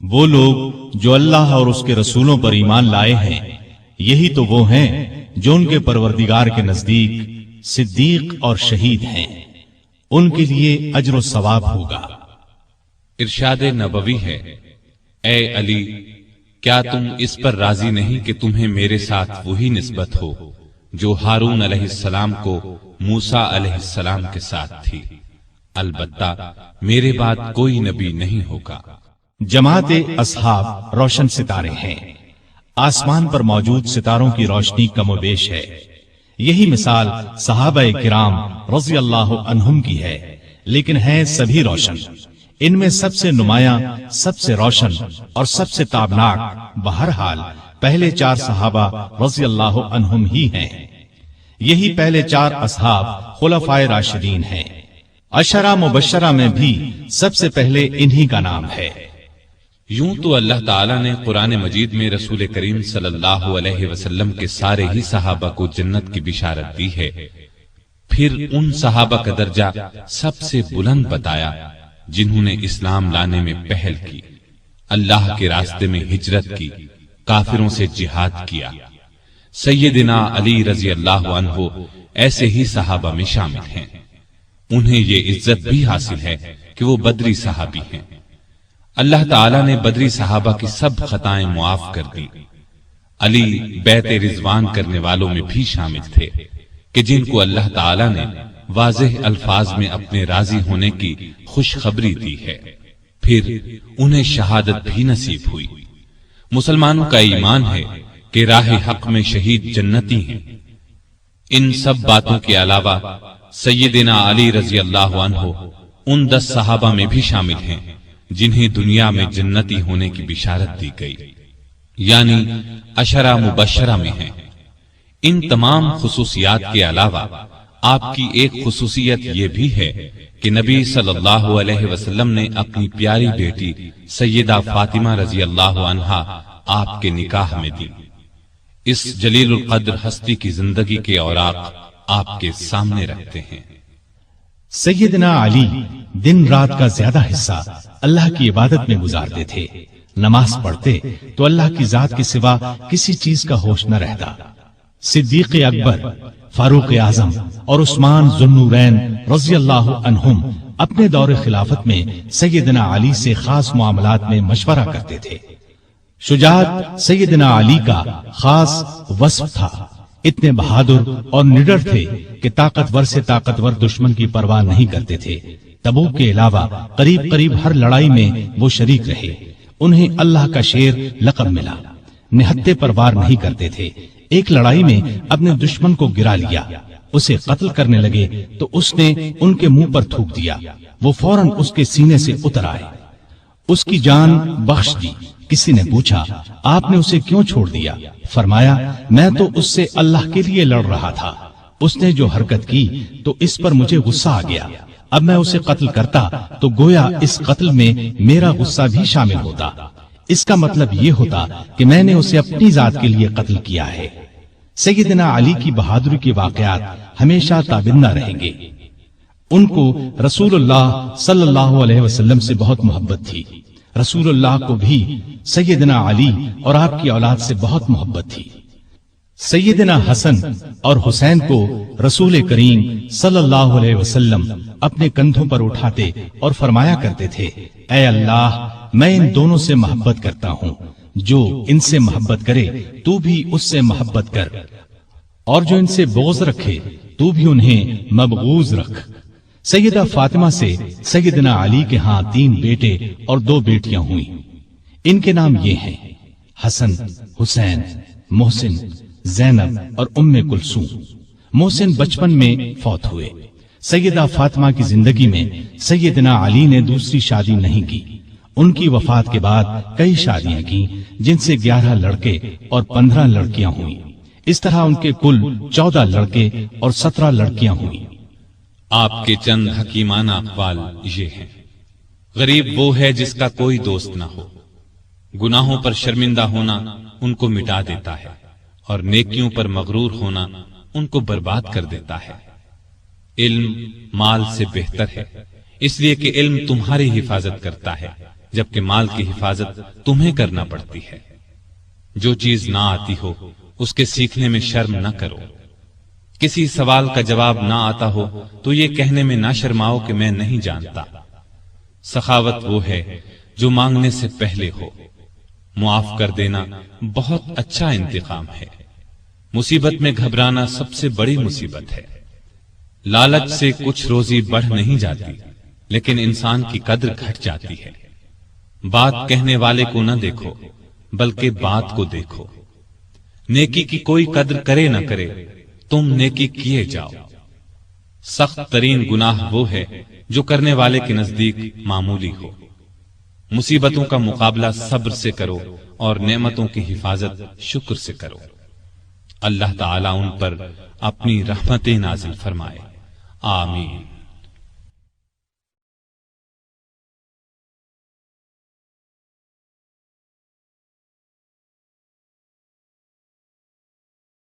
وہ لوگ جو اللہ اور اس کے رسولوں پر ایمان لائے ہیں، یہی تو وہ ہیں جو ان کے پروردگار کے نزدیک صدیق اور شہید ہیں، ان کے لیے اجر و ثواب ہوگا۔ ارشاد نبوی ہے، اے علی، کیا تم اس پر راضی نہیں کہ تمہیں میرے ساتھ وہی نسبت ہو جو ہارون علیہ السلام کو موسیٰ علیہ السلام کے ساتھ تھی؟ البتہ میرے بعد کوئی نبی نہیں ہوگا۔ جماعت اصحاب روشن ستارے ہیں، آسمان پر موجود ستاروں کی روشنی کم و بیش ہے۔ یہی مثال صحابہ کرام رضی اللہ عنہم کی ہے، لیکن ہیں سبھی روشن۔ ان میں سب سے نمایاں، سب سے روشن اور سب سے تابناک بہرحال پہلے 4 صحابہ رضی اللہ عنہم ہی ہیں۔ یہی پہلے 4 اصحاب خلفائے راشدین ہیں۔ عشرہ مبشرہ میں بھی سب سے پہلے انہی کا نام ہے۔ یوں تو اللہ تعالیٰ نے قرآن مجید میں رسول کریم صلی اللہ علیہ وسلم کے سارے ہی صحابہ کو جنت کی بشارت دی ہے، پھر ان صحابہ کا درجہ سب سے بلند بتایا جنہوں نے اسلام لانے میں پہل کی، اللہ کے راستے میں ہجرت کی، کافروں سے جہاد کیا۔ سیدنا علی رضی اللہ عنہ ایسے ہی صحابہ میں شامل ہیں۔ انہیں یہ عزت بھی حاصل ہے کہ وہ بدری صحابی ہیں۔ اللہ تعالیٰ نے بدری صحابہ کی سب خطائیں معاف کر دی۔ علی بیعت رضوان کرنے والوں میں بھی شامل تھے کہ جن کو اللہ تعالیٰ نے واضح الفاظ میں اپنے راضی ہونے کی خوشخبری دی ہے، پھر انہیں شہادت بھی نصیب ہوئی۔ مسلمانوں کا ایمان ہے کہ راہ حق میں شہید جنتی ہیں۔ ان سب باتوں کے علاوہ سیدنا علی رضی اللہ عنہ ان 10 صحابہ میں بھی شامل ہیں جنہیں دنیا میں جنتی ہونے کی بشارت دی گئی، یعنی عشرہ مبشرہ میں ہیں۔ ان تمام خصوصیات کے علاوہ آپ کی ایک خصوصیت یہ بھی ہے کہ نبی صلی اللہ علیہ وسلم نے اپنی پیاری بیٹی سیدہ فاطمہ رضی اللہ عنہا آپ کے نکاح میں دی۔ اس جلیل القدر ہستی کی زندگی کے اوراق آپ کے سامنے رکھتے ہیں۔ سیدنا علی دن رات کا زیادہ حصہ اللہ کی عبادت میں گزارتے تھے۔ نماز پڑھتے تو اللہ کی ذات کے سوا کسی چیز کا ہوش نہ رہتا۔ صدیق اکبر، فاروق اعظم اور عثمان ذو النورین رضی اللہ عنہم اپنے دور خلافت میں سیدنا علی سے خاص معاملات میں مشورہ کرتے تھے۔ شجاعت سیدنا علی کا خاص وصف تھا۔ اتنے بہادر اور نڈر تھے کہ طاقتور سے طاقتور دشمن کی پرواہ نہیں کرتے تھے۔ تبوک کے علاوہ قریب قریب ہر لڑائی میں وہ شریک رہے۔ انہیں اللہ کا شیر لقب ملا۔ نہتے پر وار نہیں کرتے تھے۔ ایک لڑائی میں اپنے دشمن کو گرا لیا، اسے قتل کرنے لگے تو اس نے ان کے منہ پر تھوک دیا، وہ فوراً اس کے سینے سے اتر آئے، اس کی جان بخش دی۔ کسی نے پوچھا، آپ نے اسے کیوں چھوڑ دیا؟ فرمایا، میں تو اس سے اللہ کے لیے لڑ رہا تھا، اس نے جو حرکت کی تو اس پر مجھے غصہ آ گیا، اب میں اسے قتل کرتا تو گویا اس قتل میں میرا غصہ بھی شامل ہوتا، اس کا مطلب یہ ہوتا کہ میں نے اسے اپنی ذات کے لیے قتل کیا ہے۔ سیدنا علی کی بہادری کے واقعات ہمیشہ تابندہ رہیں گے۔ ان کو رسول اللہ صلی اللہ علیہ وسلم سے بہت محبت تھی۔ رسول اللہ کو بھی سیدنا علی اور آپ کی اولاد سے بہت محبت تھی۔ سیدنا حسن اور حسین کو رسول کریم صلی اللہ علیہ وسلم اپنے کندھوں پر اٹھاتے اور فرمایا کرتے تھے، اے اللہ، میں ان دونوں سے محبت کرتا ہوں، جو ان سے محبت کرے تو بھی اس سے محبت کر، اور جو ان سے بغض رکھے تو بھی انہیں مبغوض رکھ۔ سیدہ فاطمہ سے سیدنا علی کے ہاں 3 بیٹے اور 2 بیٹیاں ہوئیں۔ ان کے نام یہ ہیں حسن، حسین، محسن، زینب اور ام کلثوم۔ محسن بچپن میں فوت ہوئے۔ سیدہ فاطمہ کی زندگی میں سیدنا علی نے دوسری شادی نہیں کی۔ ان کی وفات کے بعد کئی شادیاں کی، جن سے 11 لڑکے اور 15 لڑکیاں ہوئیں۔ اس طرح ان کے کل 14 لڑکے اور 17 لڑکیاں ہوئیں۔ آپ کے چند حکیمانہ اقوال یہ ہیں: غریب وہ ہے جس کا کوئی دوست نہ ہو، گناہوں پر شرمندہ ہونا ان کو مٹا دیتا ہے، اور نیکیوں پر مغرور ہونا ان کو برباد کر دیتا ہے۔ علم مال سے بہتر ہے، اس لیے کہ علم تمہاری حفاظت کرتا ہے، جبکہ مال کی حفاظت تمہیں کرنا پڑتی ہے۔ جو چیز نہ آتی ہو اس کے سیکھنے میں شرم نہ کرو۔ کسی سوال کا جواب نہ آتا ہو تو یہ کہنے میں نہ شرماؤ کہ میں نہیں جانتا۔ سخاوت وہ ہے جو مانگنے سے پہلے ہو۔ معاف کر دینا بہت اچھا انتقام ہے۔ مصیبت میں گھبرانا سب سے بڑی مصیبت ہے۔ لالچ سے کچھ روزی بڑھ نہیں جاتی، لیکن انسان کی قدر گھٹ جاتی ہے۔ بات کہنے والے کو نہ دیکھو بلکہ بات کو دیکھو۔ نیکی کی کوئی قدر کرے نہ کرے، تم نیکی کیے جاؤ۔ سخت ترین گناہ وہ ہے جو کرنے والے کے نزدیک معمولی ہو۔ مصیبتوں کا مقابلہ صبر سے کرو اور نعمتوں کی حفاظت شکر سے کرو۔ اللہ تعالیٰ ان پر اپنی رحمتیں نازل فرمائے۔ آمین۔